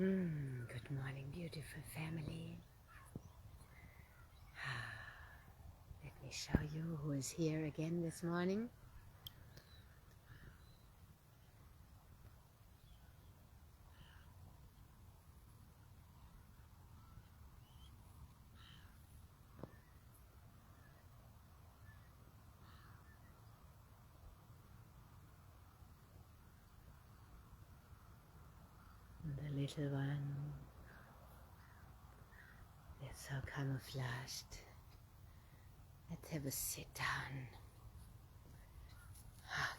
Good morning, beautiful family. Let me show you who is here again this morning. The little one. They're so camouflaged. Let's have a sit down.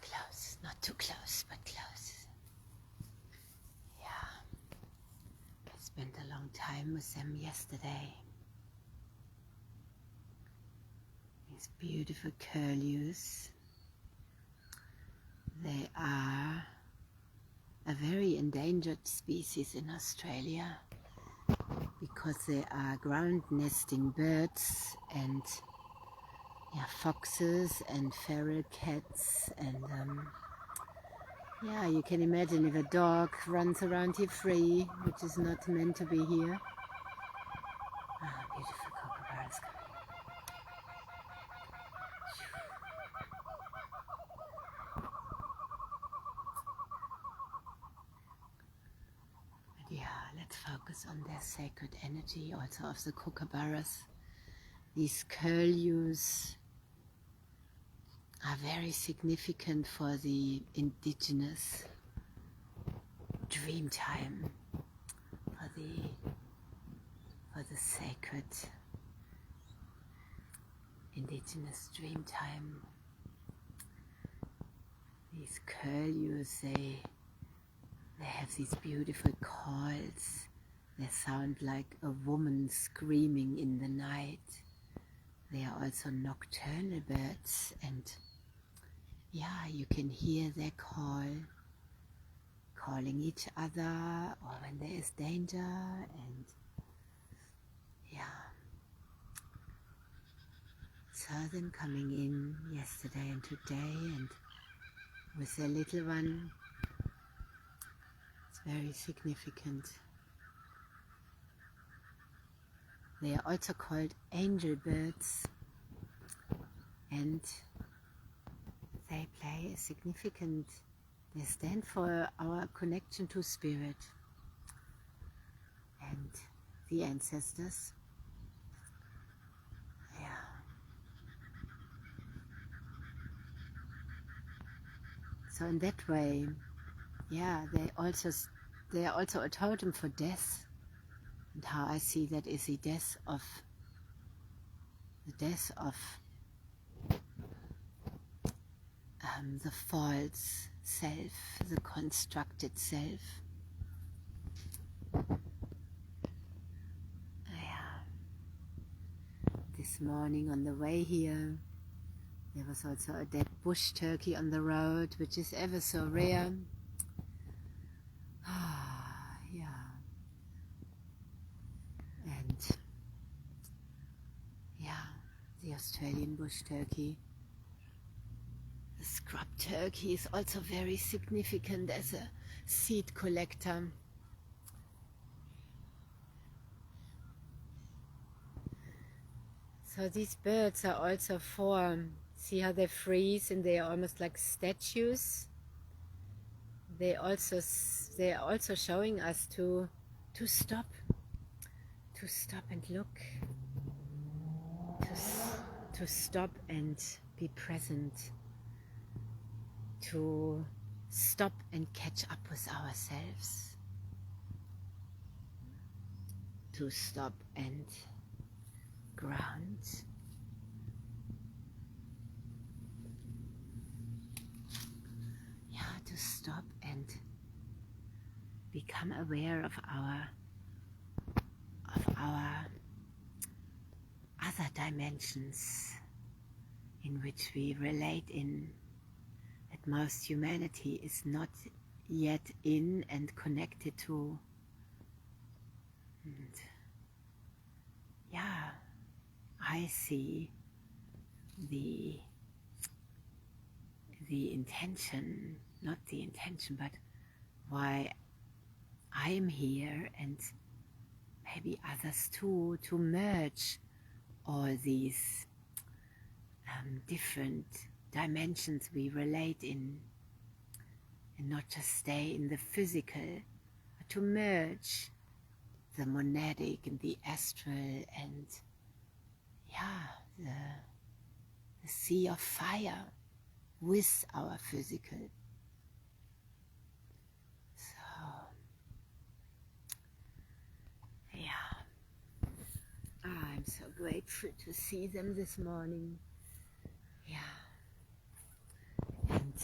Close. Not too close, but close. Yeah. I spent a long time with them yesterday. These beautiful curlews. They are a very endangered species in Australia because they are ground nesting birds and foxes and feral cats, and you can imagine if a dog runs around here free, which is not meant to be here. Beautiful kookaburras coming. But let's focus on their sacred energy also of the kookaburras. These curlews are very significant for the indigenous dream time, for the sacred indigenous dream time. These curlews, they have these beautiful calls. They sound like a woman screaming in the night. They are also nocturnal birds, and you can hear their calling each other, or when there is danger, and saw them coming in yesterday and today, and with their little one. It's very significant. They are also called angel birds, and they play a significant, they stand for our connection to spirit and the ancestors. So in that way, they are also a totem for death. And how I see that is the death of the false self, the constructed self. This morning on the way here, there was also a dead bush turkey on the road, which is ever so rare. And the Australian bush turkey. The scrub turkey is also very significant as a seed collector. So these birds are also see how they freeze, and they are almost like statues. They are also showing us to stop and look, to stop and be present, to stop and catch up with ourselves, to stop and ground. To stop and become aware of our other dimensions in which we relate in, that most humanity is not yet in and connected to. And I see the intention, not the intention, but why I am here, and maybe others too, to merge all these different dimensions we relate in, and not just stay in the physical, but to merge the monadic and the astral and the sea of fire with our physical. So I'm so grateful to see them this morning. And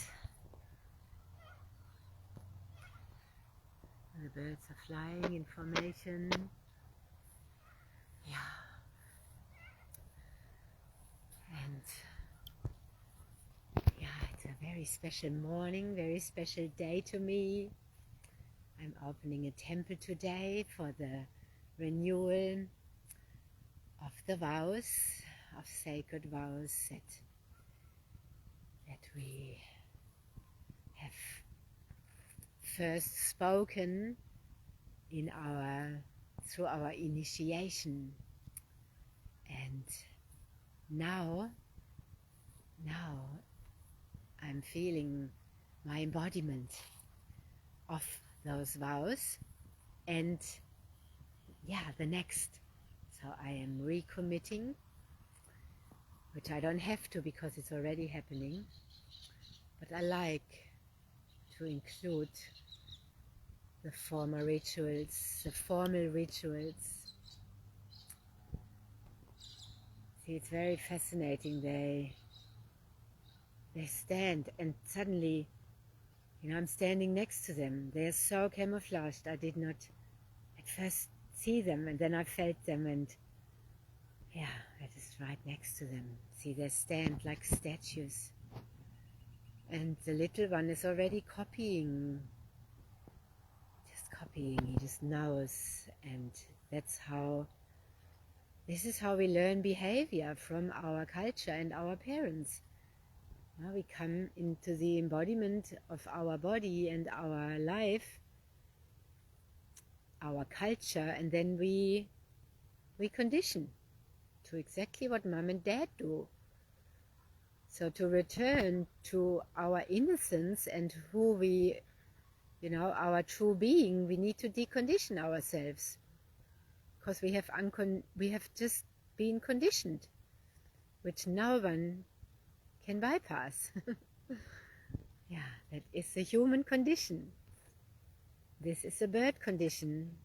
the birds are flying in formation. And it's a very special morning, very special day to me. I'm opening a temple today for the renewal of the vows, of sacred vows that we have first spoken in through our initiation. And now I'm feeling my embodiment of those vows, and the next. So I am recommitting, which I don't have to because it's already happening, but I like to include the formal rituals. See, it's very fascinating. They stand, and suddenly, I'm standing next to them. They're so camouflaged. I did not at first see them, and then I felt them, and I just right next to them. See, they stand like statues. And the little one is already copying. He just knows. And this is how we learn behavior from our culture and our parents. Now we come into the embodiment of our body and our life, our culture, and then we condition to exactly what mom and dad do. So to return to our innocence and who we, our true being, we need to decondition ourselves, because we have just been conditioned, which no one can bypass. That is the human condition. This is a bird condition.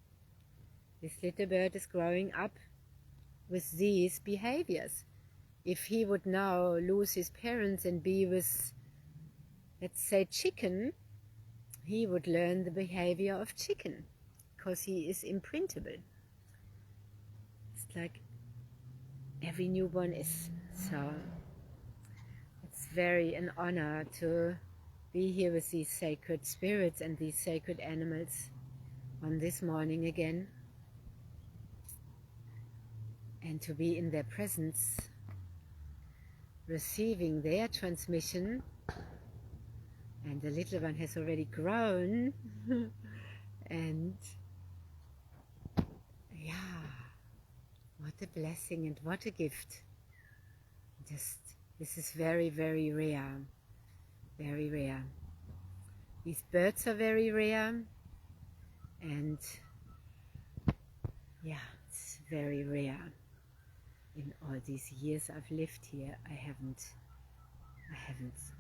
This little bird is growing up with these behaviors. If he would now lose his parents and be with, let's say, chicken, he would learn the behavior of chicken, because he is imprintable. It's like every newborn is. So it's very an honor to be here with these sacred spirits and these sacred animals on this morning again, and to be in their presence, receiving their transmission. And the little one has already grown. And what a blessing and what a gift. This is very, very rare. Very rare. These birds are very rare. And it's very rare. In all these years I've lived here, I haven't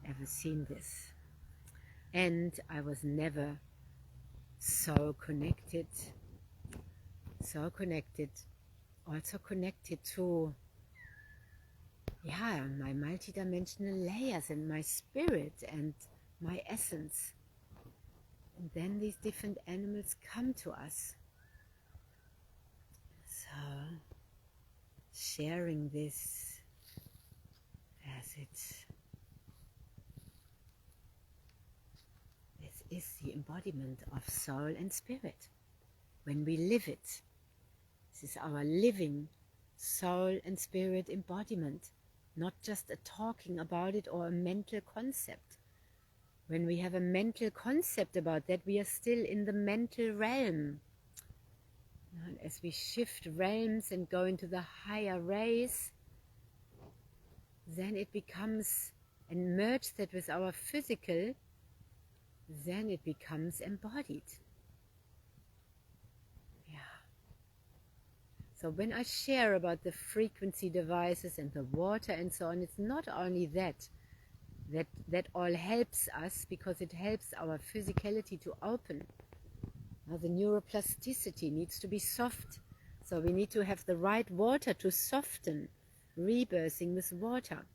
ever seen this. And I was never so connected, also connected to my multidimensional layers and my spirit and my essence. And then these different animals come to us. So sharing this this is the embodiment of soul and spirit. When we live it, this is our living soul and spirit embodiment, not just a talking about it or a mental concept. When we have a mental concept about that, we are still in the mental realm. And as we shift realms and go into the higher rays, then it becomes, and merge that with our physical, then it becomes embodied. Yeah. So when I share about the frequency devices and the water and so on, it's not only that all helps us, because it helps our physicality to open. Now the neuroplasticity needs to be soft, so we need to have the right water to soften, rebirthing with water.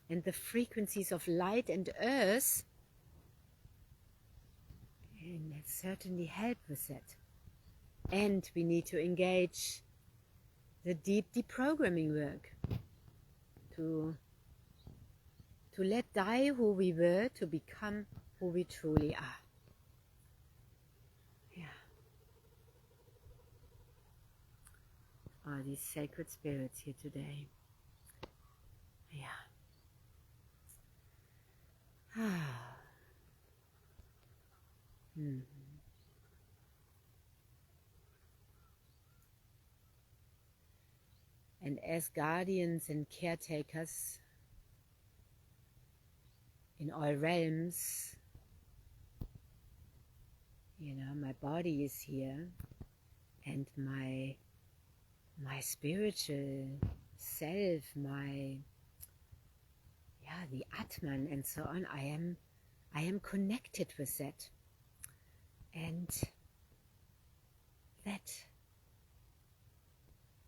And the frequencies of light and earth, and that certainly help with that. And we need to engage the deep deprogramming work to let die who we were, to become who we truly are. Yeah. Are these sacred spirits here today? Yeah. And as guardians and caretakers in all realms, you know, my body is here, and my spiritual self, the Atman and so on, I am connected with that. And that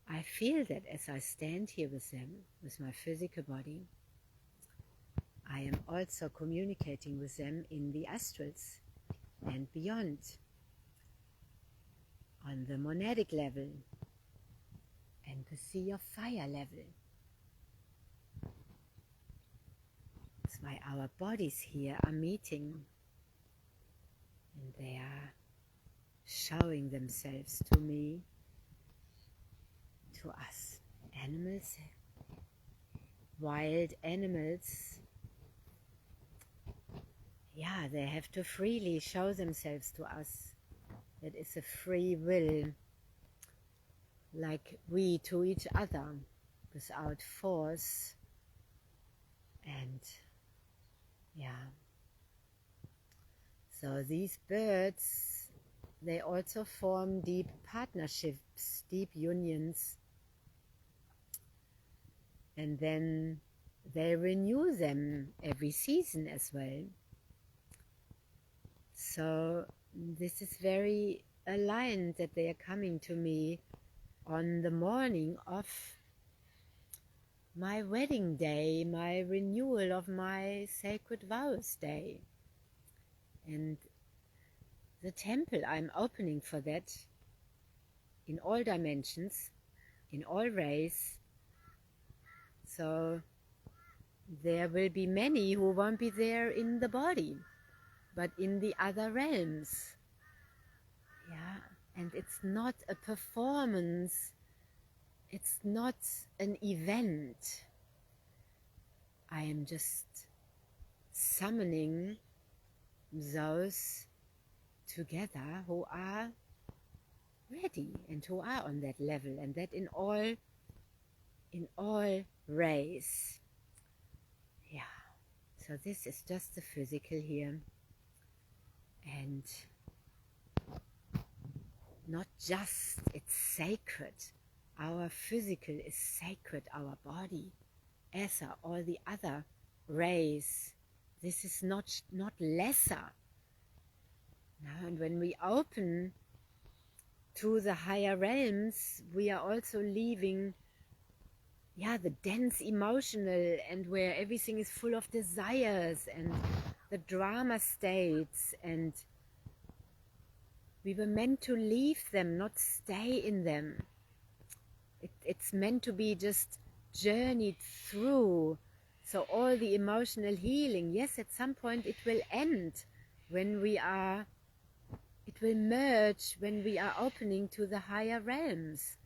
I feel that as I stand here with them, with my physical body, I am also communicating with them in the astrals and beyond, on the monadic level and the sea of fire level. That's why our bodies here are meeting, and they are showing themselves to me, to us. Animals, wild animals, yeah, they have to freely show themselves to us. That is a free will, like we to each other, without force. And yeah, so these birds, they also form deep partnerships, deep unions, and then they renew them every season as well. So this is very aligned that they are coming to me on the morning of my wedding day, my renewal of my sacred vows day. And the temple I'm opening for that, in all dimensions, in all rays. So there will be many who won't be there in the body, but in the other realms. Yeah, and it's not a performance, it's not an event. I am just summoning those together who are ready and who are on that level, and that in all rays. Yeah, so this is just the physical here, and not just, it's sacred. Our physical is sacred, our body, as are all the other rays. This is not lesser. Now, and when we open to the higher realms, we are also leaving the dense emotional, and where everything is full of desires and the drama states, and we were meant to leave them, not stay in them. It's meant to be just journeyed through. So all the emotional healing, yes, at some point it will end, it will merge when we are opening to the higher realms.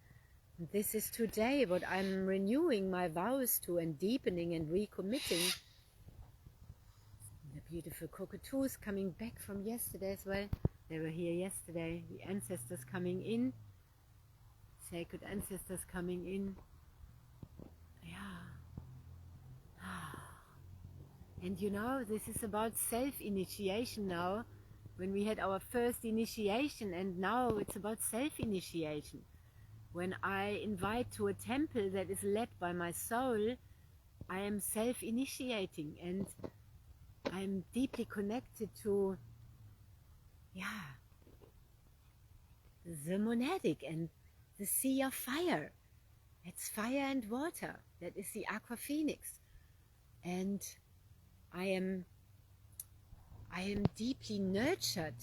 And this is today what I'm renewing my vows to, and deepening and recommitting. The beautiful cockatoos coming back from yesterday as well. They were here yesterday. The ancestors coming in. Sacred ancestors coming in. Yeah. And you know, this is about self-initiation now. When we had our first initiation, and now it's about self-initiation. When I invite to a temple that is led by my soul, I am self-initiating, and I'm deeply connected to, the monadic and the sea of fire. It's fire and water. That is the aqua phoenix. And I am deeply nurtured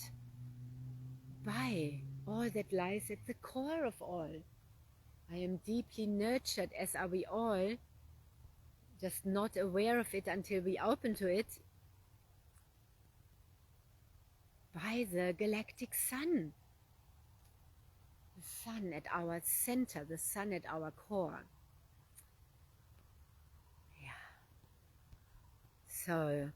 by all that lies at the core of all. I am deeply nurtured, as are we all, just not aware of it until we open to it, by the galactic sun. The sun at our center, the sun at our core. So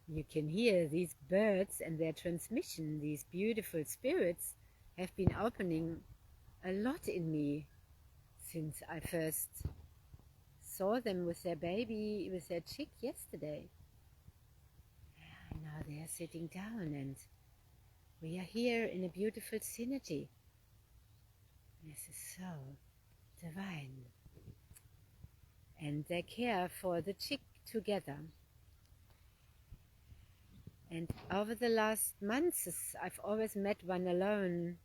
you can hear these birds and their transmission. These beautiful spirits have been opening a lot in me since I first saw them with their baby, with their chick yesterday. Now they are sitting down, and we are here in a beautiful synergy. This is so divine. And they care for the chick together. And over the last months, I've always met one alone.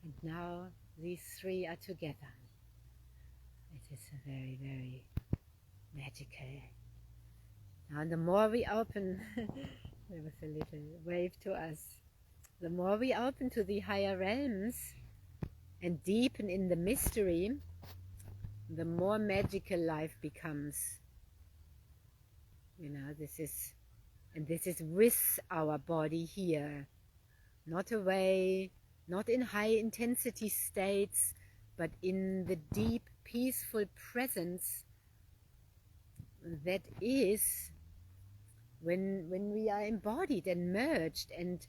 And now these three are together. It is a very, very magical. Now the more we open, there was a little wave to us. The more we open to the higher realms and deepen in the mystery, the more magical life becomes. You know, this is with our body here, not away, not in high intensity states, but in the deep, peaceful presence that is when we are embodied and merged and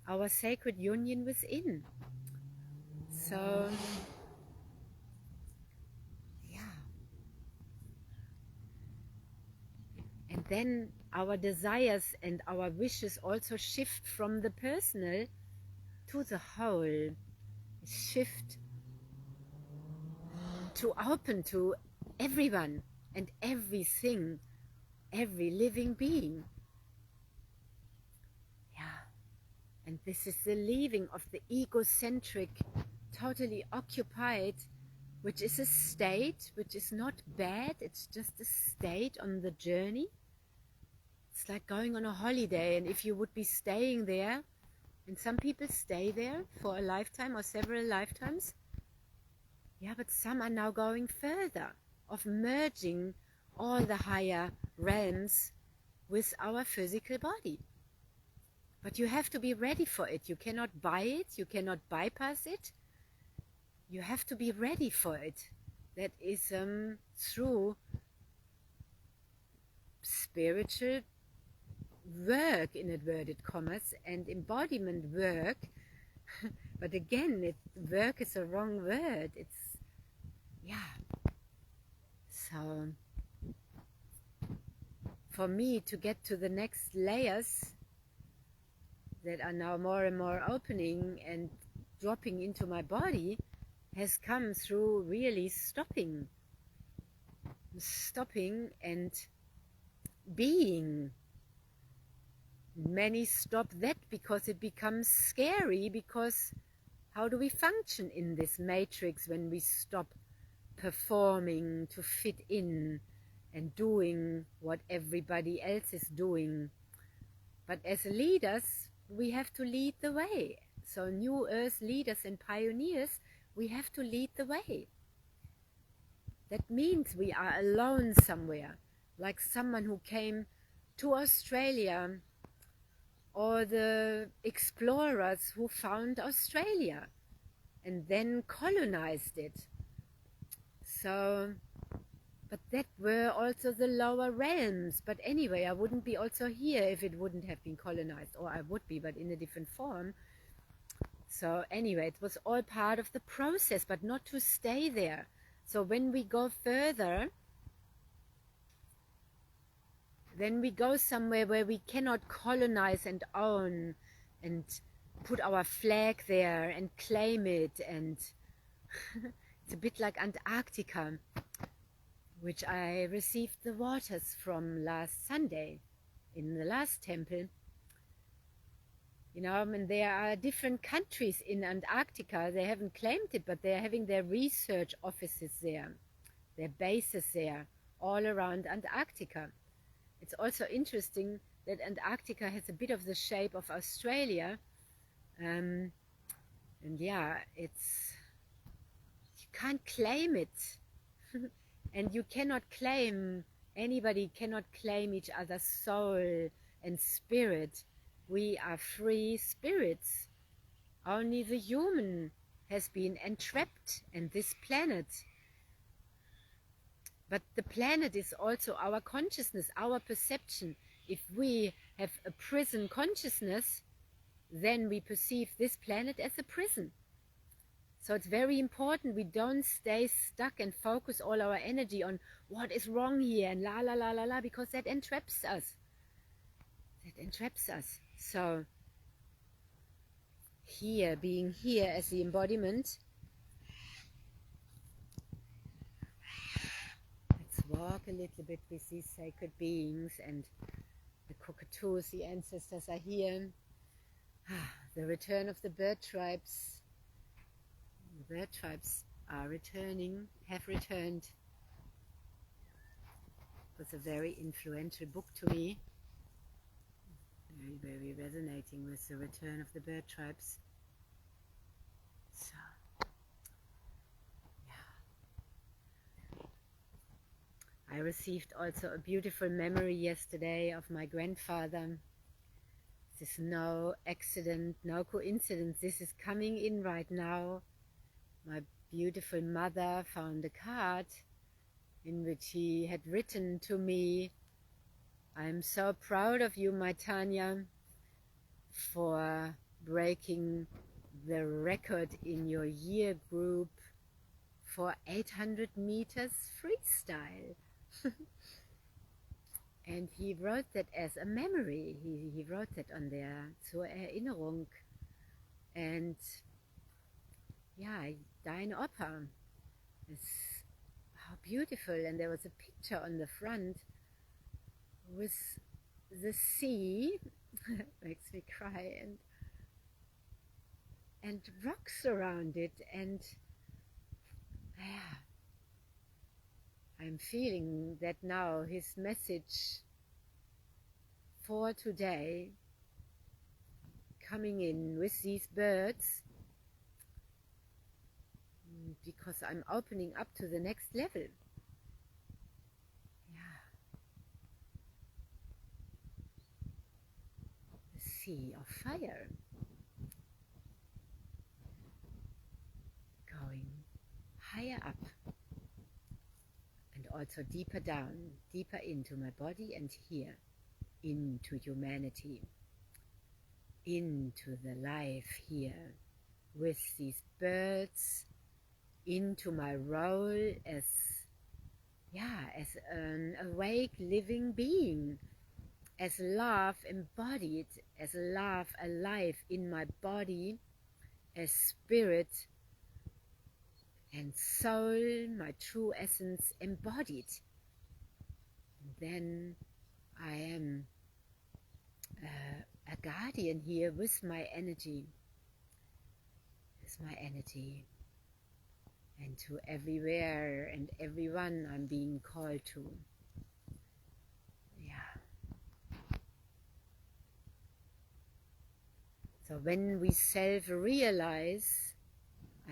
our sacred union within. So, and then our desires and our wishes also shift from the personal to the whole, shift to open to everyone and everything, every living being. And this is the leaving of the egocentric, totally occupied, which is a state, which is not bad, it's just a state on the journey. It's like going on a holiday, and if you would be staying there, and some people stay there for a lifetime or several lifetimes, but some are now going further, of merging all the higher realms with our physical body. But you have to be ready for it. You cannot buy it, you cannot bypass it. You have to be ready for it. That is through spiritual work, in inverted commas, and embodiment work. But again, work is a wrong word. It's, So, for me to get to the next layers that are now more and more opening and dropping into my body has come through really stopping and being. Many stop that because it becomes scary, because how do we function in this matrix when we stop performing to fit in and doing what everybody else is doing? But as leaders, we have to lead the way. So New Earth leaders and pioneers, we have to lead the way. That means we are alone somewhere, like someone who came to Australia, or the explorers who found Australia and then colonized it. So But that were also the lower realms. But anyway, I wouldn't be also here if it wouldn't have been colonized, or I would be, but in a different form. So anyway, it was all part of the process, but not to stay there. So when we go further, then we go somewhere where we cannot colonize and own and put our flag there and claim it. And it's a bit like Antarctica, which I received the waters from last Sunday in the last temple. You know, and there are different countries in Antarctica. They haven't claimed it, but they're having their research offices there, their bases there, all around Antarctica. It's also interesting that Antarctica has a bit of the shape of Australia. And yeah, you can't claim it. And you cannot claim, anybody cannot claim each other's soul and spirit. We are free spirits. Only the human has been entrapped in this planet. But the planet is also our consciousness, our perception. If we have a prison consciousness, then we perceive this planet as a prison. So it's very important we don't stay stuck and focus all our energy on what is wrong here and la la la la la, because that entraps us. That entraps us. So here, being here as the embodiment, let's walk a little bit with these sacred beings, and the cockatoos, the ancestors are here. The return of the bird tribes. The bird tribes are returning, have returned. It was a very influential book to me. Very, very resonating with the return of the bird tribes. So, yeah. I received also a beautiful memory yesterday of my grandfather. This is no accident, no coincidence. This is coming in right now. My beautiful mother found a card in which he had written to me, "I'm so proud of you, my Tanya, for breaking the record in your year group for 800 meters freestyle." And he wrote that as a memory. He wrote that on there, zur Erinnerung. And yeah, dein Opa. It's how beautiful. And there was a picture on the front with the sea, makes me cry, and rocks around it. And yeah, I'm feeling that now his message for today coming in with these birds, because I'm opening up to the next level. Yeah. The sea of fire. Going higher up. And also deeper down, deeper into my body and here, into humanity, into the life here, with these birds, into my role as an awake living being, as love embodied, as love alive in my body, as spirit and soul, my true essence embodied. And then I am a guardian here with my energy, and to everywhere and everyone I'm being called to. Yeah. So when we self-realize,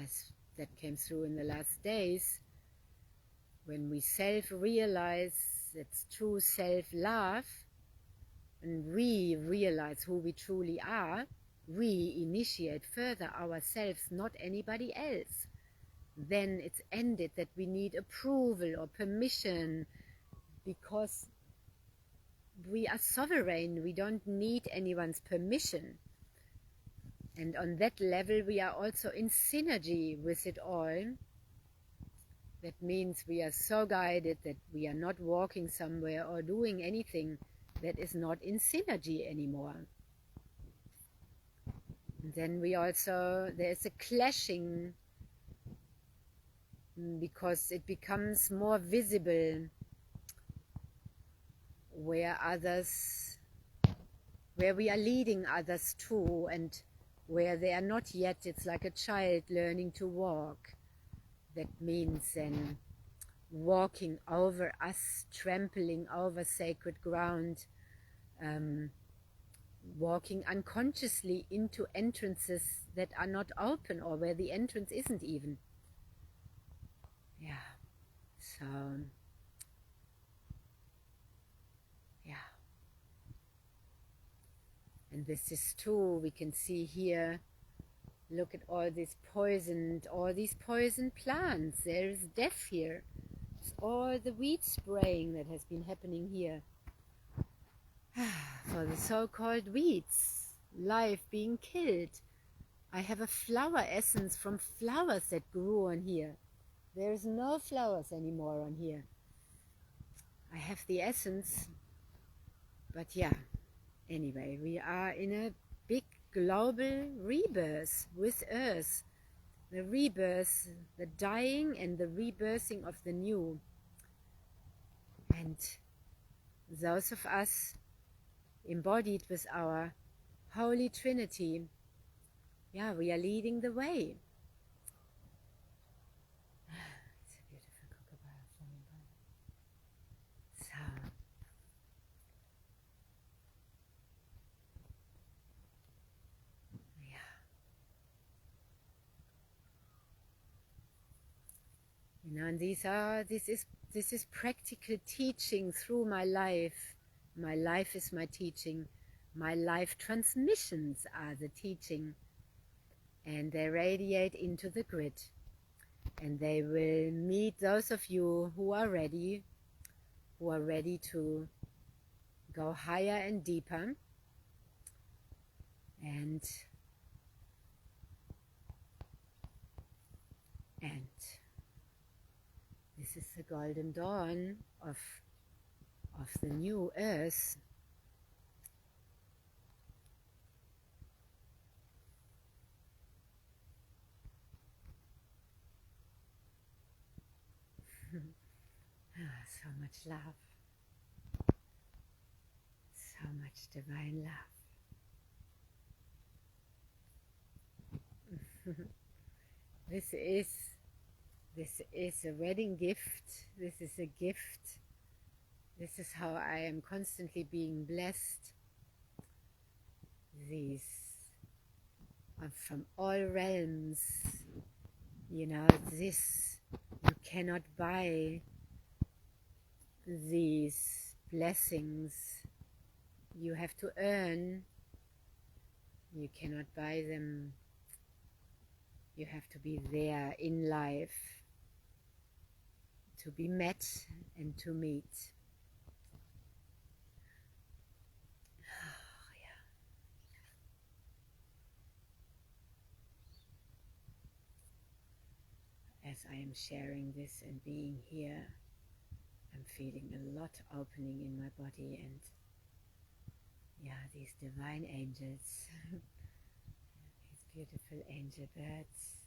as that came through in the last days, when we self-realize that's true self-love, and we realize who we truly are, we initiate further ourselves, not anybody else. then it's ended, that we need approval or permission, because we are sovereign. We don't need anyone's permission. And on that level, we are also in synergy with it all. That means we are so guided that we are not walking somewhere or doing anything that is not in synergy anymore. And then we also, there's a clashing, because it becomes more visible where we are leading others to, and where they are not yet. It's like a child learning to walk. That means then walking over us, trampling over sacred ground, walking unconsciously into entrances that are not open, or where the entrance isn't even. Yeah, so, yeah. And this is true, we can see here, look at all these poisoned plants. There is death here. It's all the weed spraying that has been happening here. For the so-called weeds, life being killed. I have a flower essence from flowers that grew on here. There's no flowers anymore on here. I have the essence, but yeah, anyway, we are in a big global rebirth with Earth. The rebirth, the dying and the rebirthing of the new. And those of us embodied with our Holy Trinity, yeah, we are leading the way. It's a beautiful kookaburra flying by. So, yeah. And this is practical teaching through my life. My life is my teaching. My life transmissions are the teaching. And they radiate into the grid. And they will meet those of you who are ready to go higher and deeper. And this is the golden dawn of the new earth. So much love. So much divine love. This is a wedding gift. This is a gift. This is how I am constantly being blessed. These are from all realms. You know, this, you cannot buy these blessings. You have to earn. You cannot buy them. You have to be there in life to be met and to meet. Oh, yeah. As I am sharing this and being here, I'm feeling a lot opening in my body, and yeah, these divine angels, these beautiful angel birds.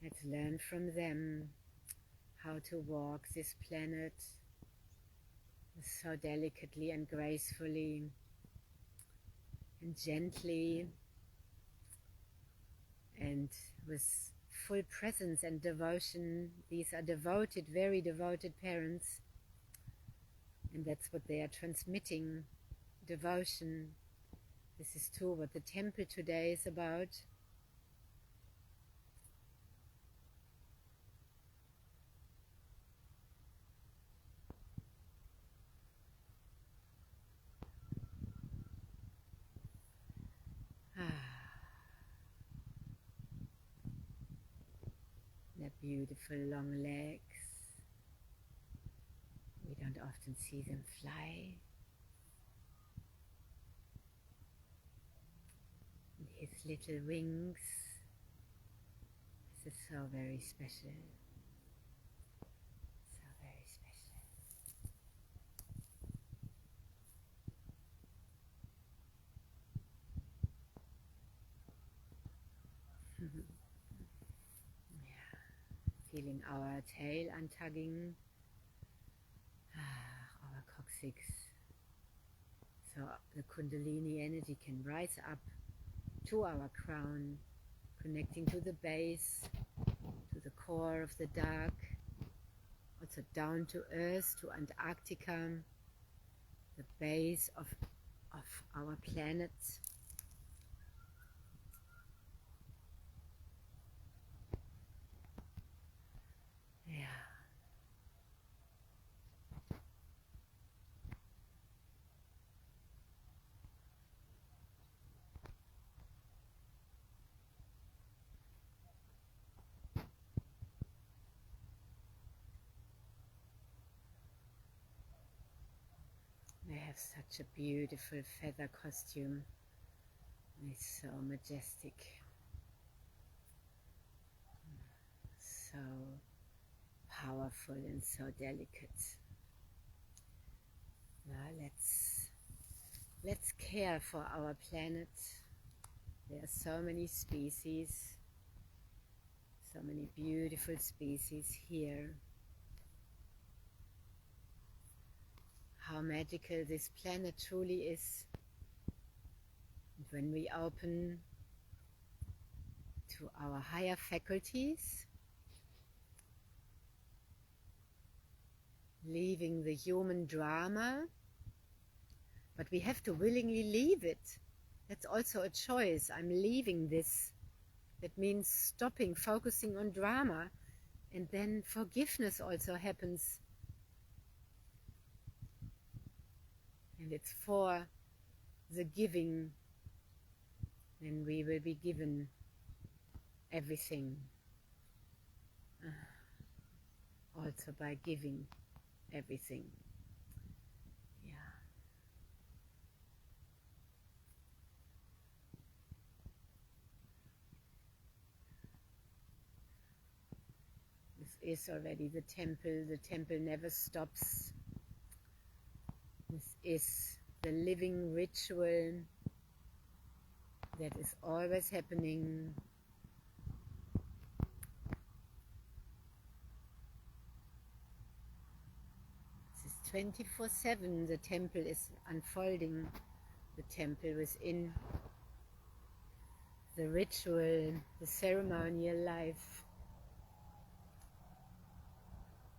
Let's learn from them how to walk this planet so delicately and gracefully and gently, and with full presence and devotion. These are devoted, very devoted parents, and that's what they are transmitting, devotion. This is too what the temple today is about. beautiful long legs. We don't often see them fly. And his little wings. This is so very special. So very special. Yeah. Feeling our tail untugging, our coccyx. So the Kundalini energy can rise up to our crown, connecting to the base, to the core of the dark, also down to Earth, to Antarctica, the base of our planet. Yeah. They have such a beautiful feather costume. It's so majestic, so powerful and so delicate. Now let's care for our planet. There are so many species, so many beautiful species here. How magical this planet truly is. And when we open to our higher faculties, leaving the human drama, but we have to willingly leave it. That's also a choice. I'm leaving this. That means stopping, focusing on drama, and then forgiveness also happens. And it's for the giving, then we will be given everything. Also by giving everything. Yeah. This is already the temple. The temple never stops. This is the living ritual that is always happening. This is 24/7. The temple is unfolding. The temple within the ritual, the ceremonial life.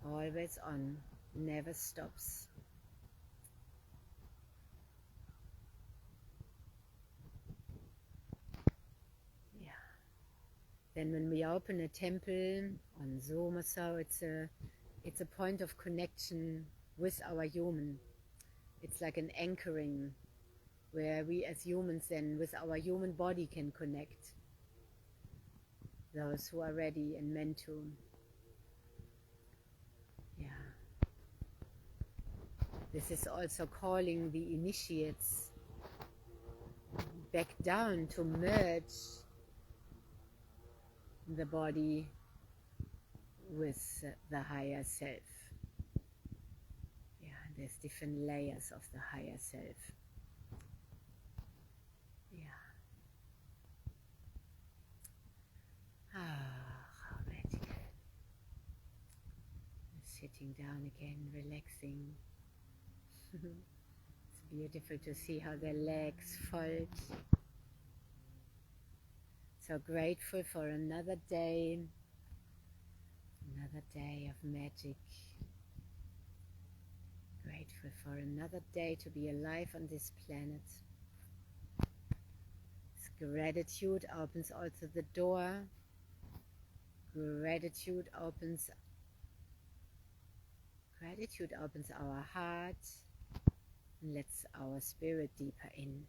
Always on, never stops. Yeah. Then when we open a temple on Zoom or so, it's a point of connection with our human. It's like an anchoring where we as humans then with our human body can connect. Those who are ready and meant to. Yeah. This is also calling the initiates back down to merge the body with the higher self. Yeah, there's different layers of the higher self. Yeah. How magical. Sitting down again, relaxing. It's beautiful to see how their legs fold. So grateful for another day of magic. Grateful for another day to be alive on this planet. This gratitude opens also the door. Gratitude opens our heart and lets our spirit deeper in.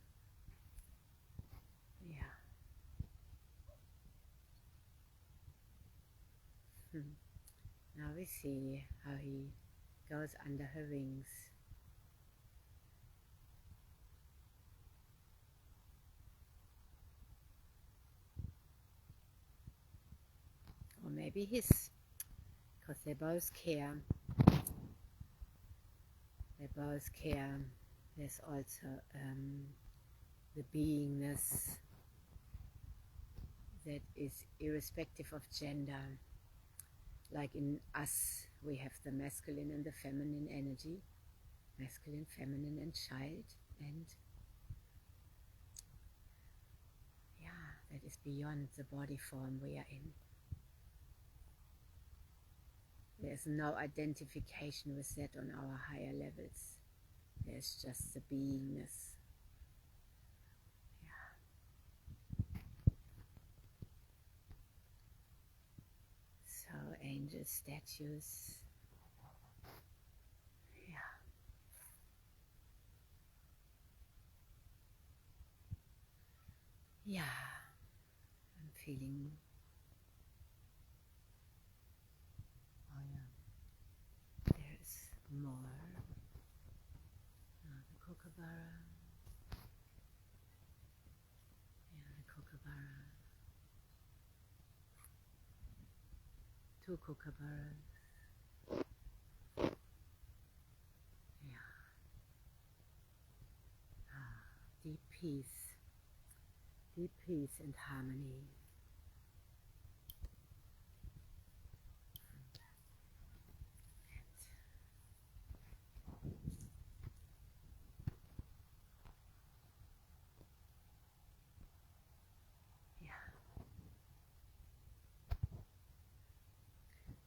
Yeah. Now we see how he goes under her wings. Or maybe his, because they both care. They both care. There's also the beingness that is irrespective of gender. Like in us, we have the masculine and the feminine energy, masculine, feminine, and child, and yeah, that is beyond the body form we are in. There's no identification with that on our higher levels. There's just the beingness. So angel statues. Yeah, I'm feeling. Oh yeah, there's more. The kookaburra. Yeah, the kookaburra. Two kookaburras. Yeah. Deep peace. Deep peace and harmony.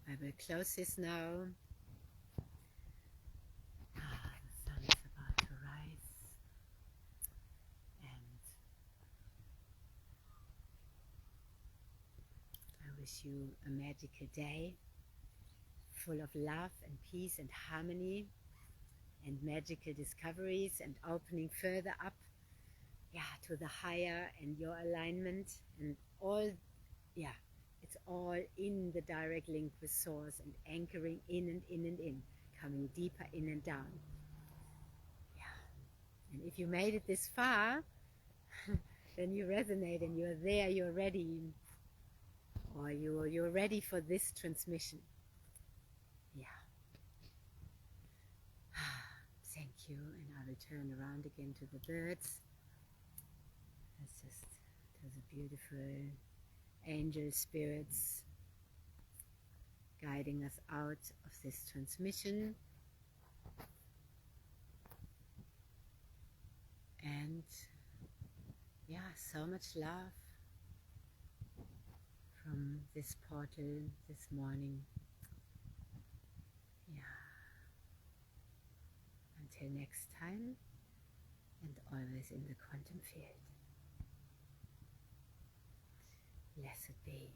I will close this now. The sun is about to rise, and I wish you a magical day full of love and peace and harmony and magical discoveries and opening further up, to the higher and your alignment and all, it's all in the direct link with source and anchoring in and in and in, coming deeper in and down. And if you made it this far, then you resonate and you're there, you're ready, or you're ready for this transmission. Thank you, and I will turn around again to the birds. That's just to the beautiful angel spirits guiding us out of this transmission. And so much love from this portal this morning. Until next time, and always in the quantum field. Blessed be.